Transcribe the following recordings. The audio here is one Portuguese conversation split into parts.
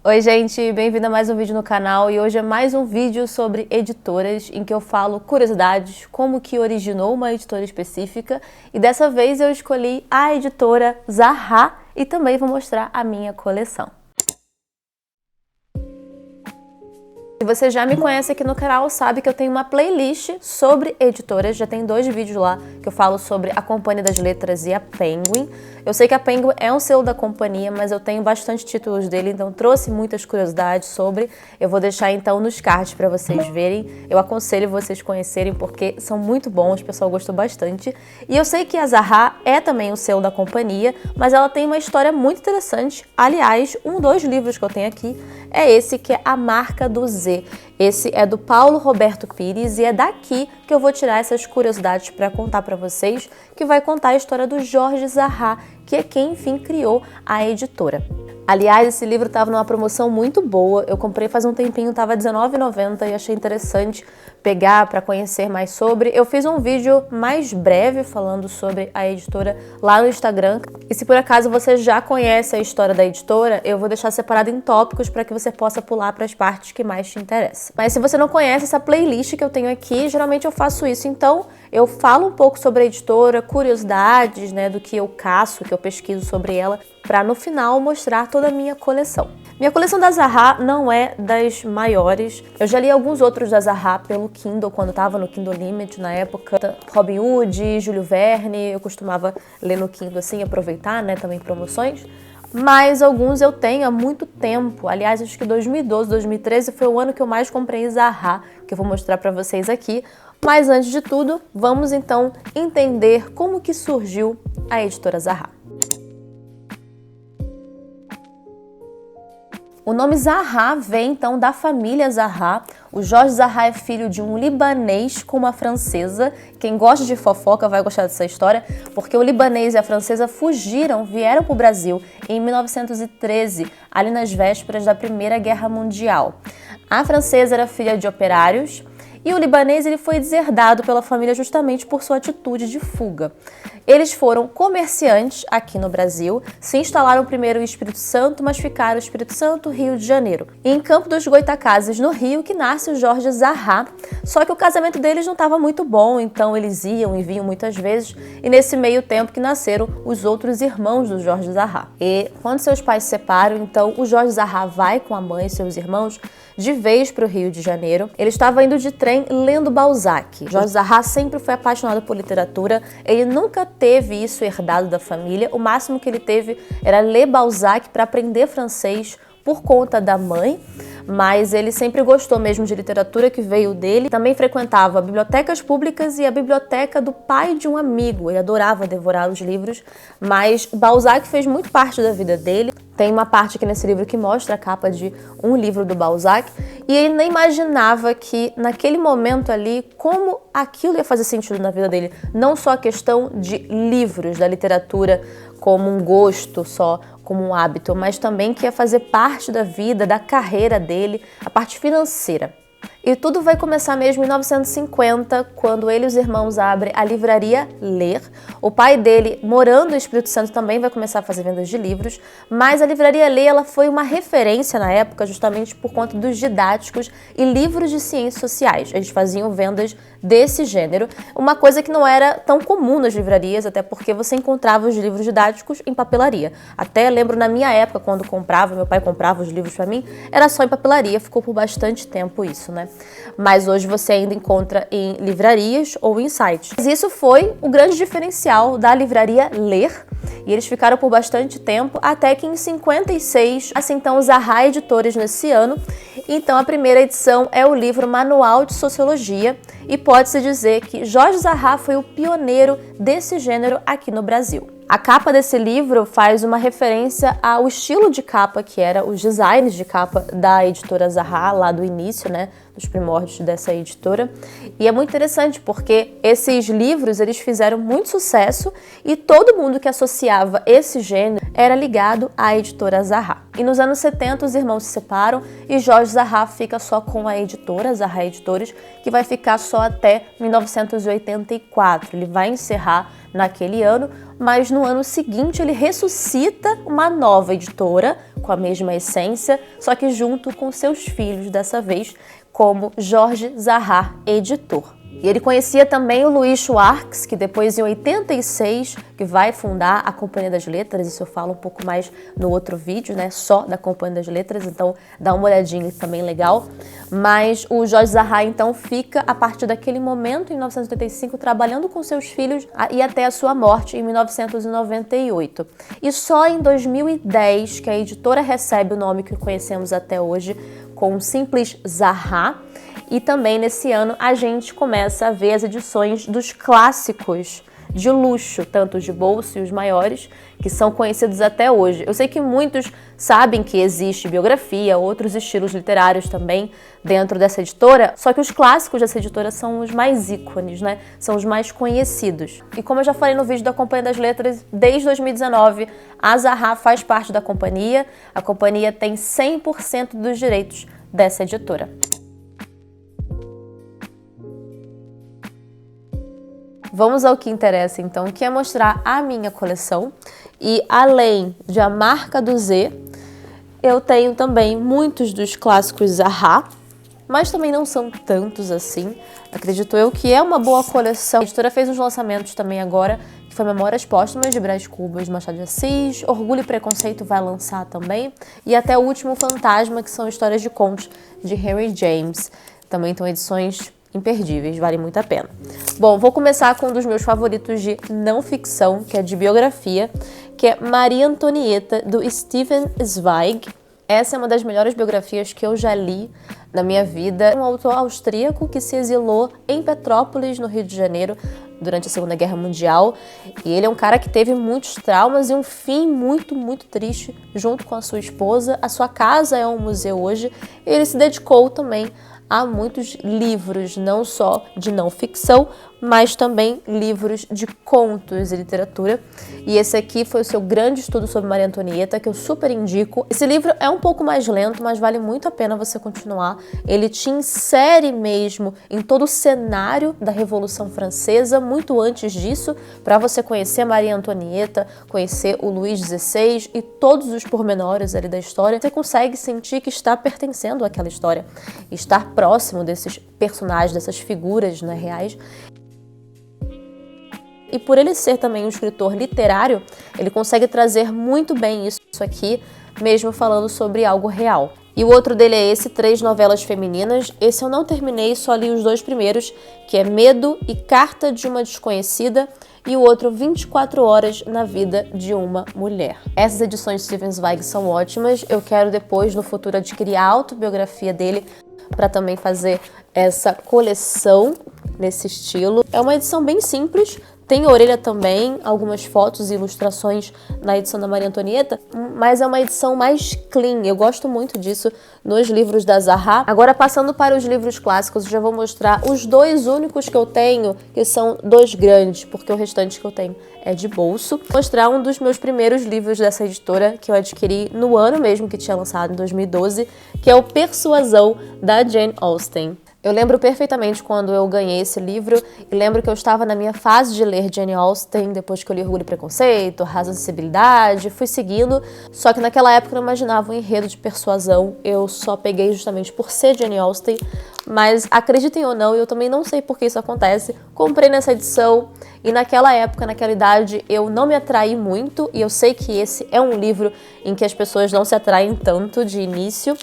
Oi gente, bem-vindo a mais um vídeo no canal e hoje é mais um vídeo sobre editoras em que eu falo curiosidades, como que originou uma editora específica e dessa vez eu escolhi a editora Zahar e também vou mostrar a minha coleção. Se você já me conhece aqui no canal, sabe que eu tenho uma playlist sobre editoras, já tem 2 vídeos lá que eu falo sobre a Companhia das Letras e a Penguin. Eu sei que a Penguin é um selo da companhia, mas eu tenho bastante títulos dele, então trouxe muitas curiosidades sobre. Eu vou deixar então nos cards para vocês verem. Eu aconselho vocês conhecerem porque são muito bons, o pessoal gostou bastante. E eu sei que a Zahar é também um selo da companhia, mas ela tem uma história muito interessante. Aliás, dos livros que eu tenho aqui é esse que é A Marca do Z. Esse é do Paulo Roberto Pires e é daqui que eu vou tirar essas curiosidades para contar para vocês, que vai contar a história do Jorge Zahar, que é quem, enfim, criou a editora. Aliás, esse livro estava numa promoção muito boa, eu comprei faz um tempinho, estava R$19,90 e achei interessante pegar para conhecer mais sobre. Eu fiz um vídeo mais breve falando sobre a editora lá no Instagram. E se por acaso você já conhece a história da editora, eu vou deixar separado em tópicos para que você possa pular para as partes que mais te interessam. Mas se você não conhece essa playlist que eu tenho aqui, geralmente eu faço isso. Então, eu falo um pouco sobre a editora, curiosidades, né, do que eu caço, que eu pesquiso sobre ela, para no final mostrar toda a minha coleção. Minha coleção da Zahar não é das maiores. Eu já li alguns outros da Zahar pelo Kindle, quando estava no Kindle Limit na época. Robin Hood, Júlio Verne, eu costumava ler no Kindle assim, aproveitar, né, também promoções. Mas alguns eu tenho há muito tempo. Aliás, acho que 2012, 2013 foi o ano que eu mais comprei Zahar, que eu vou mostrar para vocês aqui. Mas antes de tudo, vamos então entender como que surgiu a editora Zahar. O nome Zahar vem então da família Zahar. O Jorge Zahar é filho de um libanês com uma francesa. Quem gosta de fofoca vai gostar dessa história, porque o libanês e a francesa vieram para o Brasil em 1913, ali nas vésperas da Primeira Guerra Mundial. A francesa era filha de operários e o libanês ele foi deserdado pela família justamente por sua atitude de fuga. Eles foram comerciantes aqui no Brasil, se instalaram primeiro em Espírito Santo, mas ficaram em Espírito Santo, Rio de Janeiro. E em Campo dos Goytacazes, no Rio, que nasce o Jorge Zahar. Só que o casamento deles não estava muito bom, então eles iam e vinham muitas vezes, e nesse meio tempo que nasceram os outros irmãos do Jorge Zahar. E quando seus pais se separam, então o Jorge Zahar vai com a mãe e seus irmãos de vez para o Rio de Janeiro. Ele estava indo de trem lendo Balzac. Jorge Zahar sempre foi apaixonado por literatura, ele nunca teve isso herdado da família, o máximo que ele teve era ler Balzac para aprender francês por conta da mãe, mas ele sempre gostou mesmo de literatura, que veio dele. Também frequentava bibliotecas públicas e a biblioteca do pai de um amigo, ele adorava devorar os livros, mas Balzac fez muito parte da vida dele. Tem uma parte aqui nesse livro que mostra a capa de um livro do Balzac e ele nem imaginava que naquele momento ali, como aquilo ia fazer sentido na vida dele. Não só a questão de livros, da literatura como um gosto só, como um hábito, mas também que ia fazer parte da vida, da carreira dele, a parte financeira. E tudo vai começar mesmo em 1950, quando ele e os irmãos abrem a livraria Ler. O pai dele, morando no Espírito Santo, também vai começar a fazer vendas de livros, mas a livraria Ler ela foi uma referência na época justamente por conta dos didáticos e livros de ciências sociais. Eles faziam vendas desse gênero, uma coisa que não era tão comum nas livrarias, até porque você encontrava os livros didáticos em papelaria. Até lembro na minha época, quando meu pai comprava os livros para mim, era só em papelaria, ficou por bastante tempo isso, né? Mas hoje você ainda encontra em livrarias ou em sites. Mas isso foi o grande diferencial da livraria Ler, e eles ficaram por bastante tempo, até que em 56, assim então os Zahar Editores nesse ano. Então a primeira edição é o livro Manual de Sociologia, e pode-se dizer que Jorge Zahar foi o pioneiro desse gênero aqui no Brasil. A capa desse livro faz uma referência ao estilo de capa que era os designs de capa da editora Zahar, lá do início, né, dos primórdios dessa editora. E é muito interessante porque esses livros eles fizeram muito sucesso e todo mundo que associava esse gênero era ligado à editora Zahar. E nos anos 70 os irmãos se separam e Jorge Zahra fica só com a editora, Zahra Editores, que vai ficar só até 1984. Ele vai encerrar naquele ano, mas no ano seguinte ele ressuscita uma nova editora com a mesma essência, só que junto com seus filhos dessa vez, como Jorge Zahra Editor. E ele conhecia também o Louis Schwartz, que depois, em 86, que vai fundar a Companhia das Letras. Isso eu falo um pouco mais no outro vídeo, né? Só da Companhia das Letras, então dá uma olhadinha também legal. Mas o Jorge Zahra, então, fica, a partir daquele momento, em 1985, trabalhando com seus filhos e até a sua morte, em 1998. E só em 2010 que a editora recebe o nome que conhecemos até hoje, com o simples Zahra. E também nesse ano a gente começa a ver as edições dos clássicos de luxo, tanto os de bolso e os maiores, que são conhecidos até hoje. Eu sei que muitos sabem que existe biografia, outros estilos literários também dentro dessa editora, só que os clássicos dessa editora são os mais ícones, né? São os mais conhecidos. E como eu já falei no vídeo da Companhia das Letras, desde 2019 a Zahra faz parte da companhia. A companhia tem 100% dos direitos dessa editora. Vamos ao que interessa, então, que é mostrar a minha coleção. E além de A Marca do Z, eu tenho também muitos dos clássicos Zahra, mas também não são tantos assim. Acredito eu que é uma boa coleção. A editora fez uns lançamentos também agora, que foi Memórias Póstumas de Brás Cubas, Machado de Assis, Orgulho e Preconceito vai lançar também, e até o Último Fantasma, que são histórias de contos de Henry James. Também estão edições imperdíveis, vale muito a pena. Bom, vou começar com um dos meus favoritos de não ficção, que é de biografia, que é Maria Antonieta, do Stefan Zweig. Essa é uma das melhores biografias que eu já li na minha vida. Um autor austríaco que se exilou em Petrópolis, no Rio de Janeiro, durante a Segunda Guerra Mundial. E ele é um cara que teve muitos traumas e um fim muito, muito triste junto com a sua esposa. A sua casa é um museu hoje. E ele se dedicou também há muitos livros, não só de não ficção, mas também livros de contos e literatura. E esse aqui foi o seu grande estudo sobre Maria Antonieta, que eu super indico. Esse livro é um pouco mais lento, mas vale muito a pena você continuar. Ele te insere mesmo em todo o cenário da Revolução Francesa, muito antes disso, para você conhecer Maria Antonieta, conhecer o Luís XVI e todos os pormenores ali da história. Você consegue sentir que está pertencendo àquela história, estar próximo desses personagens, dessas figuras, né, reais. E por ele ser também um escritor literário, ele consegue trazer muito bem isso aqui, mesmo falando sobre algo real. E o outro dele é esse, 3 novelas femininas. Esse eu não terminei, só li os 2 primeiros, que é Medo e Carta de uma Desconhecida, e o outro 24 Horas na Vida de uma Mulher. Essas edições de Stefan Zweig são ótimas. Eu quero depois, no futuro, adquirir a autobiografia dele para também fazer essa coleção nesse estilo. É uma edição bem simples. Tem orelha também, algumas fotos e ilustrações na edição da Maria Antonieta, mas é uma edição mais clean. Eu gosto muito disso nos livros da Zahra. Agora, passando para os livros clássicos, eu já vou mostrar os 2 únicos que eu tenho, que são 2 grandes, porque o restante que eu tenho é de bolso. Vou mostrar um dos meus primeiros livros dessa editora, que eu adquiri no ano mesmo que tinha lançado, em 2012, que é o Persuasão, da Jane Austen. Eu lembro perfeitamente quando eu ganhei esse livro e lembro que eu estava na minha fase de ler Jane Austen, depois que eu li Orgulho e Preconceito, Razão e Sensibilidade, fui seguindo, só que naquela época eu não imaginava um enredo de persuasão, eu só peguei justamente por ser Jane Austen, mas acreditem ou não, eu também não sei por que isso acontece, comprei nessa edição e naquela época, naquela idade, eu não me atraí muito e eu sei que esse é um livro em que as pessoas não se atraem tanto de início.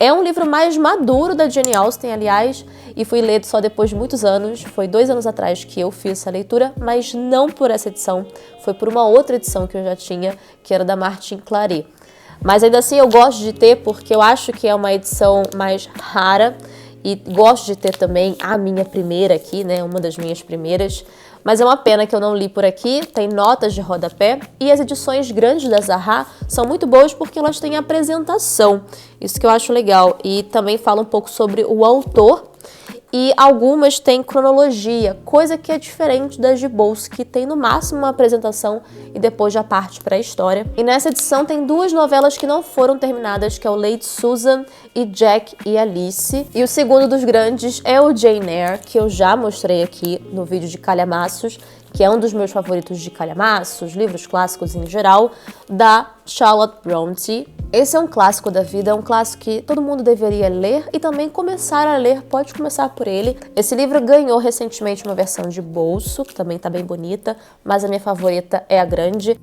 É um livro mais maduro da Jane Austen, aliás, e fui ler só depois de muitos anos. Foi 2 anos atrás que eu fiz essa leitura, mas não por essa edição. Foi por uma outra edição que eu já tinha, que era da Martin Claret. Mas ainda assim eu gosto de ter, porque eu acho que é uma edição mais rara. E gosto de ter também a minha primeira aqui, né? Uma das minhas primeiras. Mas é uma pena que eu não li por aqui, tem notas de rodapé. E as edições grandes da Zahra são muito boas porque elas têm apresentação. Isso que eu acho legal. E também fala um pouco sobre o autor. e algumas têm cronologia, coisa que é diferente das de bolso, que tem no máximo uma apresentação e depois já parte para a história. E nessa edição tem duas novelas que não foram terminadas, que é o Lady Susan e Jack e Alice. E o segundo dos grandes é o Jane Eyre, que eu já mostrei aqui no vídeo de calhamaços, que é um dos meus favoritos de calhamaços, livros clássicos em geral, da Charlotte Brontë. Esse é um clássico da vida, é um clássico que todo mundo deveria ler e também começar a ler, pode começar por ele. Esse livro ganhou recentemente uma versão de bolso, que também tá bem bonita, mas a minha favorita é a grande.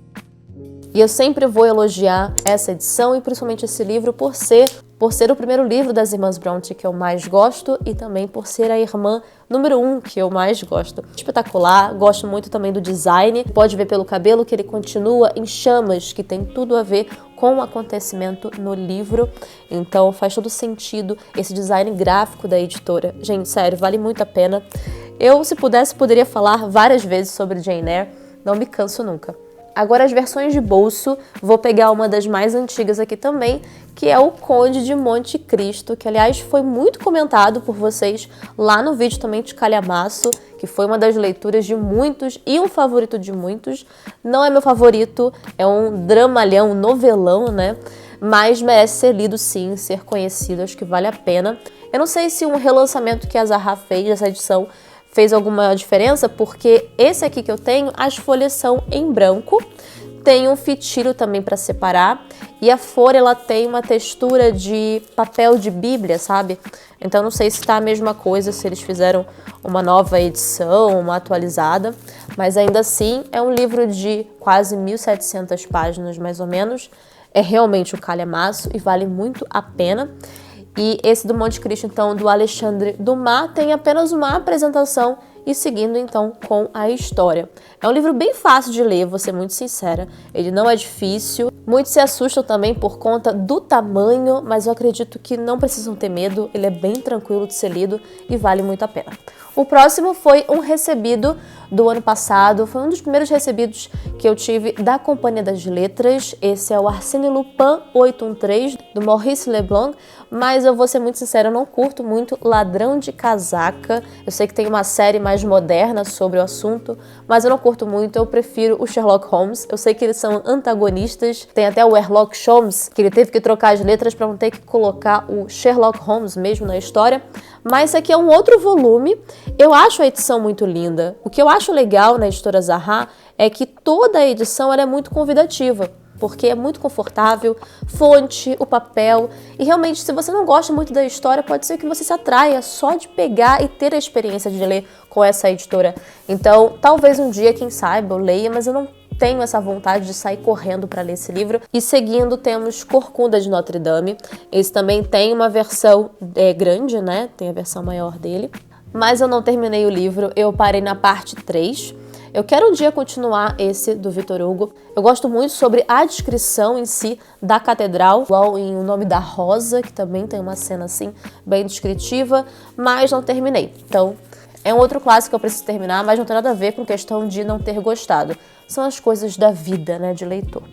E eu sempre vou elogiar essa edição e principalmente esse livro por ser o primeiro livro das irmãs Brontë que eu mais gosto e também por ser a irmã número 1 que eu mais gosto. Espetacular, gosto muito também do design. Pode ver pelo cabelo que ele continua em chamas, que tem tudo a ver com o acontecimento no livro. Então faz todo sentido esse design gráfico da editora. Gente, sério, vale muito a pena. Eu, se pudesse, poderia falar várias vezes sobre Jane Eyre. Não me canso nunca. Agora as versões de bolso, vou pegar uma das mais antigas aqui também, que é o Conde de Monte Cristo, que aliás foi muito comentado por vocês lá no vídeo também de calhamaço, que foi uma das leituras de muitos e um favorito de muitos. Não é meu favorito, é um dramalhão, um novelão, né? Mas merece ser lido sim, ser conhecido, acho que vale a pena. Eu não sei se um relançamento que a Zaha fez dessa edição fez alguma diferença, porque esse aqui que eu tenho, as folhas são em branco, tem um fitilho também para separar, e a folha ela tem uma textura de papel de bíblia, sabe? Então não sei se tá a mesma coisa, se eles fizeram uma nova edição, uma atualizada, mas ainda assim é um livro de quase 1.700 páginas, mais ou menos. É realmente o calhamaço e vale muito a pena. E esse do Monte Cristo, então, do Alexandre Dumas, tem apenas uma apresentação e seguindo, então, com a história. É um livro bem fácil de ler, vou ser muito sincera. Ele não é difícil. Muitos se assustam também por conta do tamanho, mas eu acredito que não precisam ter medo. Ele é bem tranquilo de ser lido e vale muito a pena. O próximo foi um recebido do ano passado, foi um dos primeiros recebidos que eu tive da Companhia das Letras. Esse é o Arsène Lupin 813, do Maurice Leblanc, mas eu vou ser muito sincera, eu não curto muito Ladrão de Casaca. Eu sei que tem uma série mais moderna sobre o assunto, mas eu não curto muito, eu prefiro o Sherlock Holmes. Eu sei que eles são antagonistas, tem até o Sherlock Holmes, que ele teve que trocar as letras para não ter que colocar o Sherlock Holmes mesmo na história. Mas esse aqui é um outro volume. Eu acho a edição muito linda. O que eu acho legal na editora Zaha é que toda a edição ela é muito convidativa, porque é muito confortável, fonte, o papel. E realmente, se você não gosta muito da história, pode ser que você se atraia só de pegar e ter a experiência de ler com essa editora. Então, talvez um dia, quem sabe, eu leia, mas eu não tenho essa vontade de sair correndo para ler esse livro. E seguindo, temos Corcunda de Notre Dame. Esse também tem uma versão grande, né? Tem a versão maior dele. Mas eu não terminei o livro, eu parei na parte 3. Eu quero um dia continuar esse do Victor Hugo. Eu gosto muito sobre a descrição em si da catedral, igual em O Nome da Rosa, que também tem uma cena assim bem descritiva, mas não terminei. Então, é um outro clássico que eu preciso terminar, mas não tem nada a ver com questão de não ter gostado. São as coisas da vida, né, de leitor.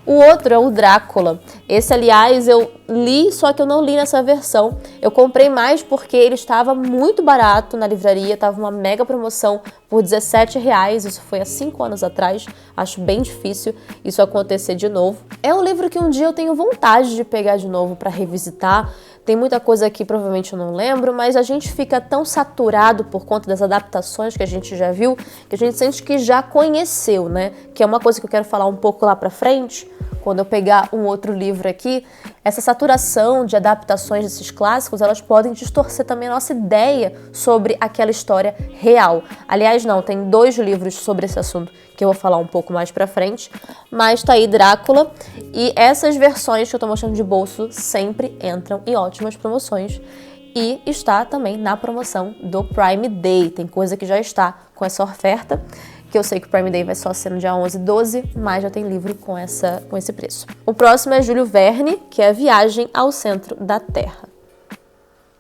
O outro é o Drácula. Esse, aliás, eu li, só que eu não li nessa versão. Eu comprei mais porque ele estava muito barato na livraria, estava uma mega promoção por R$17. Isso foi há 5 anos atrás. Acho bem difícil isso acontecer de novo. É um livro que um dia eu tenho vontade de pegar de novo para revisitar. Tem muita coisa que provavelmente eu não lembro, mas a gente fica tão saturado por conta das adaptações que a gente já viu, que a gente sente que já conheceu, né? Que é uma coisa que eu quero falar um pouco lá pra frente, quando eu pegar um outro livro aqui. Essa saturação de adaptações desses clássicos, elas podem distorcer também a nossa ideia sobre aquela história real. Aliás, não, tem 2 livros sobre esse assunto que eu vou falar um pouco mais pra frente, mas tá aí Drácula, e essas versões que eu tô mostrando de bolso sempre entram em ótimas promoções. E está também na promoção do Prime Day, tem coisa que já está com essa oferta, que eu sei que o Prime Day vai só ser no dia 11 e 12, mas já tem livro com esse preço. O próximo é Júlio Verne, que é Viagem ao Centro da Terra.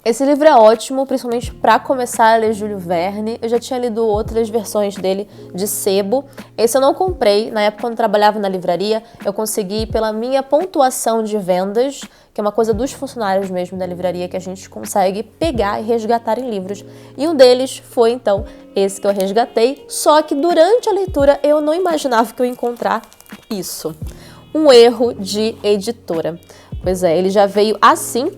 Esse livro é ótimo, principalmente para começar a ler Júlio Verne. Eu já tinha lido outras versões dele de sebo. Esse eu não comprei. Na época, quando eu trabalhava na livraria, eu consegui pela minha pontuação de vendas, que é uma coisa dos funcionários mesmo da livraria, que a gente consegue pegar e resgatar em livros. E um deles foi, então, esse que eu resgatei. Só que durante a leitura, eu não imaginava que eu ia encontrar isso. Um erro de editora. Pois é, ele já veio assim.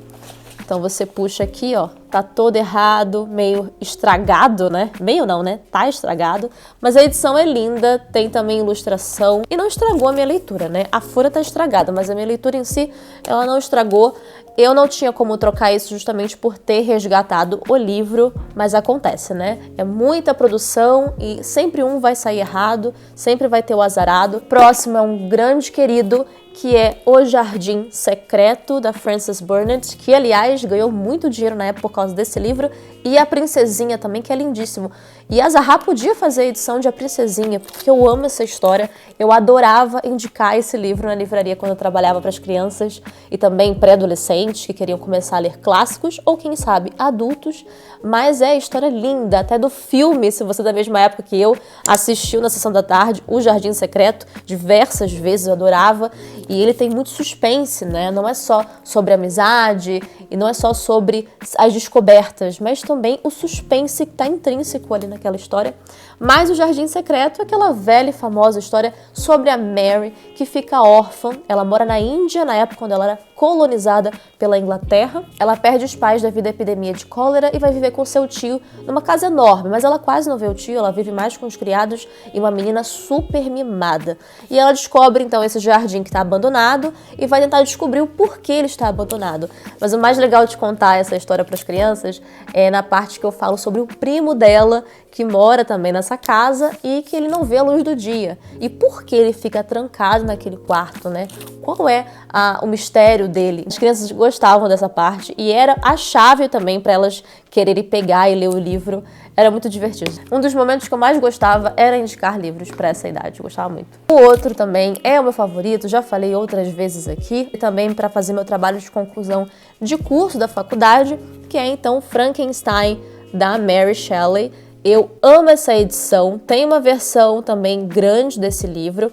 Então você puxa aqui, ó, tá todo errado, meio estragado, né? Meio não, né? Tá estragado, mas a edição é linda, tem também ilustração e não estragou a minha leitura, né? A folha tá estragada, mas a minha leitura em si, ela não estragou. Eu não tinha como trocar isso justamente por ter resgatado o livro, mas acontece, né? É muita produção e sempre um vai sair errado, sempre vai ter o azarado. Próximo é um grande querido, que é O Jardim Secreto, da Frances Burnett, que, aliás, ganhou muito dinheiro na época por causa desse livro, e A Princesinha também, que é lindíssimo. E a Zahra podia fazer a edição de A Princesinha, porque eu amo essa história. Eu adorava indicar esse livro na livraria quando eu trabalhava para as crianças e também pré-adolescentes que queriam começar a ler clássicos, ou quem sabe, adultos. Mas é história linda, até do filme, se você é da mesma época que eu, assistiu na sessão da tarde, O Jardim Secreto, diversas vezes, eu adorava. E ele tem muito suspense, né? Não é só sobre amizade e não é só sobre as descobertas, mas também o suspense que está intrínseco ali naquela história. Mas O Jardim Secreto é aquela velha e famosa história sobre a Mary, que fica órfã. Ela mora na Índia, na época quando ela era colonizada pela Inglaterra. Ela perde os pais devido à epidemia de cólera e vai viver com seu tio numa casa enorme, mas ela quase não vê o tio, ela vive mais com os criados e uma menina super mimada. E ela descobre então esse jardim que está abandonado e vai tentar descobrir o porquê ele está abandonado. Mas o mais legal de contar essa história para as crianças é na parte que eu falo sobre o primo dela, que mora também nessa casa e que ele não vê a luz do dia. E por que ele fica trancado naquele quarto, né? Qual é o mistério dele? As crianças gostavam dessa parte e era a chave também para elas quererem pegar e ler o livro. Era muito divertido. Um dos momentos que eu mais gostava era indicar livros para essa idade. Eu gostava muito. O outro também é o meu favorito, já falei outras vezes aqui, e também para fazer meu trabalho de conclusão de curso da faculdade, que é então Frankenstein, da Mary Shelley. Eu amo essa edição, tem uma versão também grande desse livro,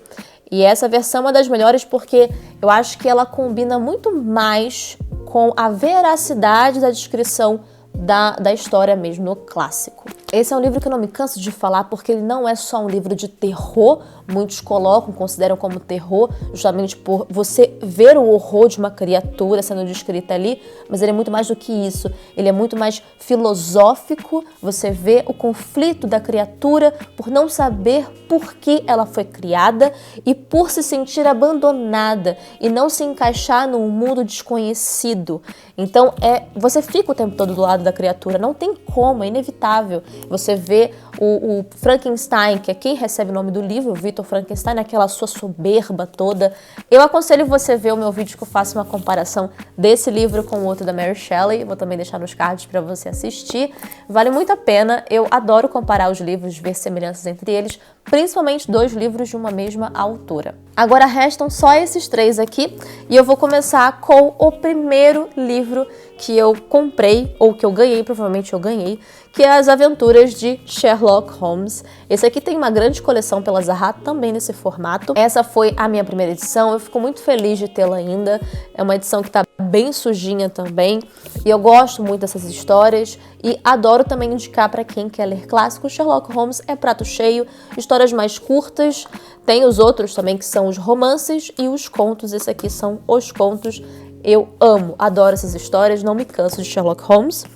e essa versão é uma das melhores porque eu acho que ela combina muito mais com a veracidade da descrição da história mesmo, no clássico. Esse é um livro que eu não me canso de falar porque ele não é só um livro de terror, muitos consideram como terror, justamente por você ver o horror de uma criatura sendo descrita ali, mas ele é muito mais do que isso, ele é muito mais filosófico, você vê o conflito da criatura por não saber por que ela foi criada e por se sentir abandonada e não se encaixar num mundo desconhecido. Então, você fica o tempo todo do lado da criatura, não tem como, é inevitável. Você vê o Frankenstein, que é quem recebe o nome do livro, o Victor Frankenstein, aquela sua soberba toda. Eu aconselho você ver o meu vídeo que eu faço uma comparação desse livro com o outro da Mary Shelley. Vou também deixar nos cards para você assistir. Vale muito a pena. Eu adoro comparar os livros, ver semelhanças entre eles, principalmente dois livros de uma mesma autora. Agora restam só esses três aqui e eu vou começar com o primeiro livro que eu comprei, ou que eu ganhei, provavelmente eu ganhei, que é As Aventuras de Sherlock Holmes. Esse aqui tem uma grande coleção pela Zahra, também nesse formato. Essa foi a minha primeira edição, eu fico muito feliz de tê-la ainda. É uma edição que tá bem sujinha também, e eu gosto muito dessas histórias, e adoro também indicar para quem quer ler clássicos. Sherlock Holmes é prato cheio, histórias mais curtas, tem os outros também que são os romances e os contos. Esse aqui são os contos. Eu amo, adoro essas histórias, não me canso de Sherlock Holmes.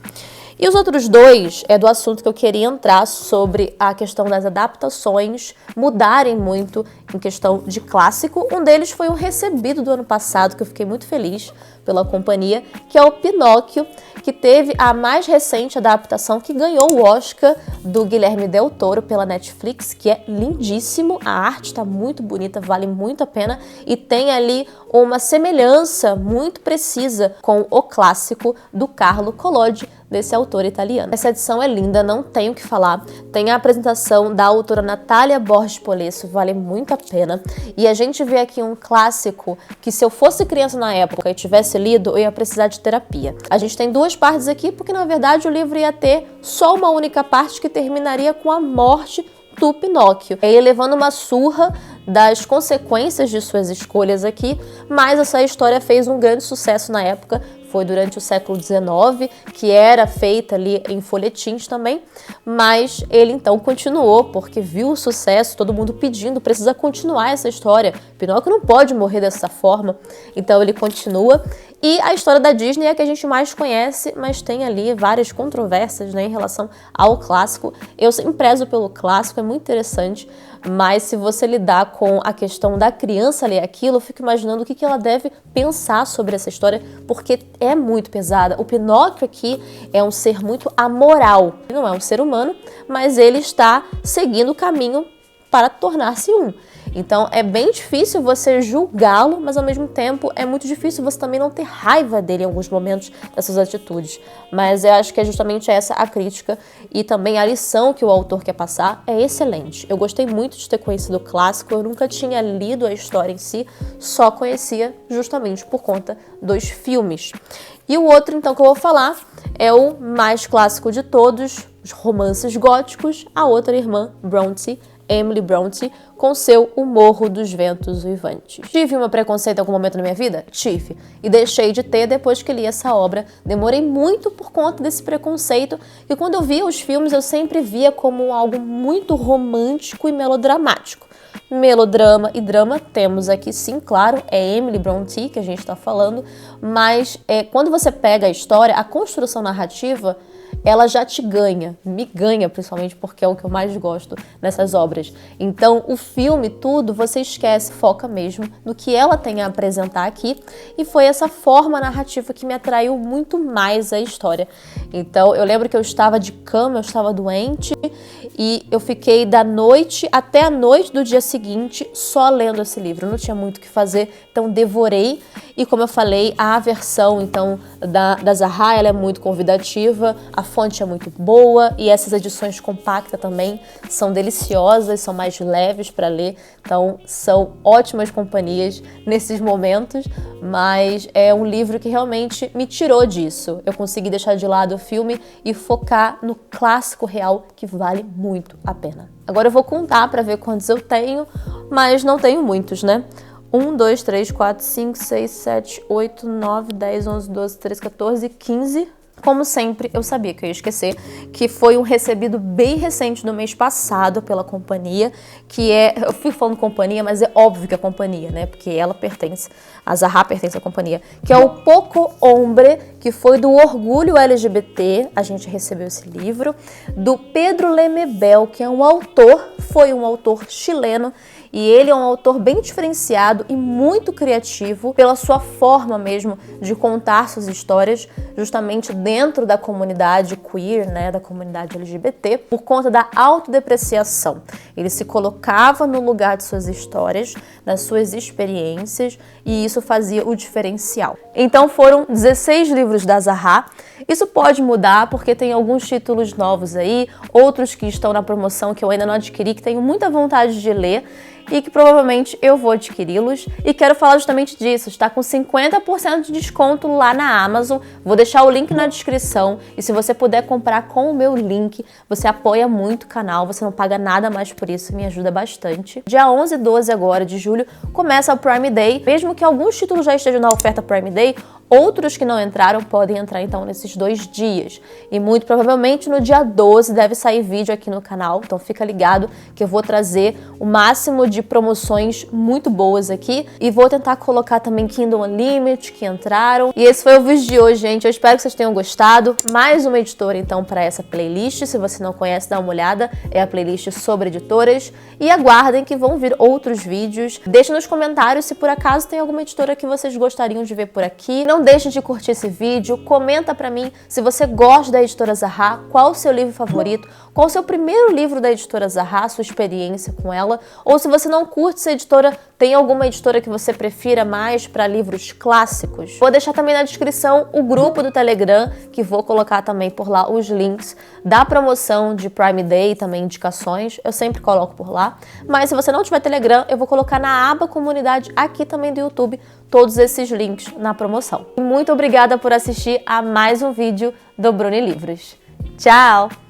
E os outros dois é do assunto que eu queria entrar sobre a questão das adaptações mudarem muito em questão de clássico. Um deles foi um recebido do ano passado, que eu fiquei muito feliz pela companhia, que é o Pinóquio, que teve a mais recente adaptação que ganhou o Oscar do Guilherme Del Toro pela Netflix, que é lindíssimo, a arte está muito bonita, vale muito a pena, e tem ali uma semelhança muito precisa com o clássico do Carlo Collodi, desse autor italiano. Essa edição é linda, não tenho o que falar. Tem a apresentação da autora Natália Borges Polesso, vale muito a pena. E a gente vê aqui um clássico que, se eu fosse criança na época e tivesse lido, eu ia precisar de terapia. A gente tem duas partes aqui, porque na verdade o livro ia ter só uma única parte que terminaria com a morte do Pinóquio, ele levando uma surra das consequências de suas escolhas aqui, mas essa história fez um grande sucesso na época. Foi durante o século XIX, que era feita ali em folhetins também, mas ele então continuou, porque viu o sucesso, todo mundo pedindo, precisa continuar essa história, Pinóquio não pode morrer dessa forma, então ele continua. E a história da Disney é a que a gente mais conhece, mas tem ali várias controvérsias, né, em relação ao clássico. Eu sempre prezo pelo clássico, é muito interessante, mas se você lidar com a questão da criança ler aquilo, eu fico imaginando o que ela deve pensar sobre essa história, porque é muito pesada. O Pinóquio aqui é um ser muito amoral. Ele não é um ser humano, mas ele está seguindo o caminho para tornar-se um. Então é bem difícil você julgá-lo, mas ao mesmo tempo é muito difícil você também não ter raiva dele em alguns momentos dessas atitudes. Mas eu acho que é justamente essa a crítica e também a lição que o autor quer passar é excelente. Eu gostei muito de ter conhecido o clássico, eu nunca tinha lido a história em si, só conhecia justamente por conta dos filmes. E o outro então que eu vou falar é o mais clássico de todos, os romances góticos, a outra irmã, Brontë, Emily Brontë, com seu O Morro dos Ventos Uivantes. Tive um preconceito em algum momento na minha vida? Tive. E deixei de ter depois que li essa obra. Demorei muito por conta desse preconceito, e quando eu via os filmes eu sempre via como algo muito romântico e melodramático. Melodrama e drama temos aqui sim, claro, é Emily Brontë que a gente está falando, mas quando você pega a história, a construção narrativa, ela já te ganha, me ganha principalmente porque é o que eu mais gosto nessas obras. Então o filme, tudo, você esquece, foca mesmo no que ela tem a apresentar aqui, e foi essa forma narrativa que me atraiu muito mais a história. Então eu lembro que eu estava de cama, eu estava doente, e eu fiquei da noite até a noite do dia seguinte só lendo esse livro. Eu não tinha muito o que fazer, então devorei. E como eu falei, a versão então da Zaha, ela é muito convidativa, a fonte é muito boa, e essas edições compactas também são deliciosas, são mais leves para ler, então são ótimas companhias nesses momentos, mas é um livro que realmente me tirou disso. Eu consegui deixar de lado o filme e focar no clássico real, que vale muito a pena. Agora eu vou contar para ver quantos eu tenho, mas não tenho muitos, né? 1, 2, 3, 4, 5, 6, 7, 8, 9, 10, 11, 12, 13, 14, 15... Como sempre, eu sabia que eu ia esquecer, que foi um recebido bem recente no mês passado pela companhia, que é, eu fui falando companhia, mas é óbvio que é companhia, né? Porque ela pertence, a Zaha pertence à companhia, que é o Poco Hombre, que foi do Orgulho LGBT, a gente recebeu esse livro, do Pedro Lemebel, que é um autor, foi um autor chileno, e ele é um autor bem diferenciado e muito criativo pela sua forma mesmo de contar suas histórias, justamente dentro da comunidade queer, né, da comunidade LGBT, por conta da autodepreciação. Ele se colocava no lugar de suas histórias, das suas experiências, e isso fazia o diferencial. Então foram 16 livros da Zaha. Isso pode mudar porque tem alguns títulos novos aí, outros que estão na promoção que eu ainda não adquiri, que tenho muita vontade de ler, e que provavelmente eu vou adquiri-los. E quero falar justamente disso, está com 50% de desconto lá na Amazon, vou deixar o link na descrição, e se você puder comprar com o meu link, você apoia muito o canal, você não paga nada mais por isso, me ajuda bastante. Dia 11 e 12 agora de julho começa o Prime Day, mesmo que alguns títulos já estejam na oferta Prime Day, outros que não entraram podem entrar então nesses 2 dias. E muito provavelmente no dia 12 deve sair vídeo aqui no canal, então fica ligado que eu vou trazer o máximo de promoções muito boas aqui, e vou tentar colocar também Kindle Unlimited que entraram. E esse foi o vídeo de hoje, gente. Eu espero que vocês tenham gostado. Mais uma editora então para essa playlist, se você não conhece, dá uma olhada, é a playlist sobre editoras, e aguardem que vão vir outros vídeos. Deixe nos comentários se por acaso tem alguma editora que vocês gostariam de ver por aqui. Não deixe de curtir esse vídeo, comenta pra mim se você gosta da editora Zaha, qual o seu livro favorito, qual o seu primeiro livro da editora Zaha, sua experiência com ela, ou se você não curte essa editora, Tem alguma editora que você prefira mais para livros clássicos? Vou deixar também na descrição o grupo do Telegram, que vou colocar também por lá os links da promoção de Prime Day, também indicações, eu sempre coloco por lá. Mas se você não tiver Telegram, eu vou colocar na aba comunidade aqui também do YouTube todos esses links na promoção. E muito obrigada por assistir a mais um vídeo do Bruni Livros. Tchau!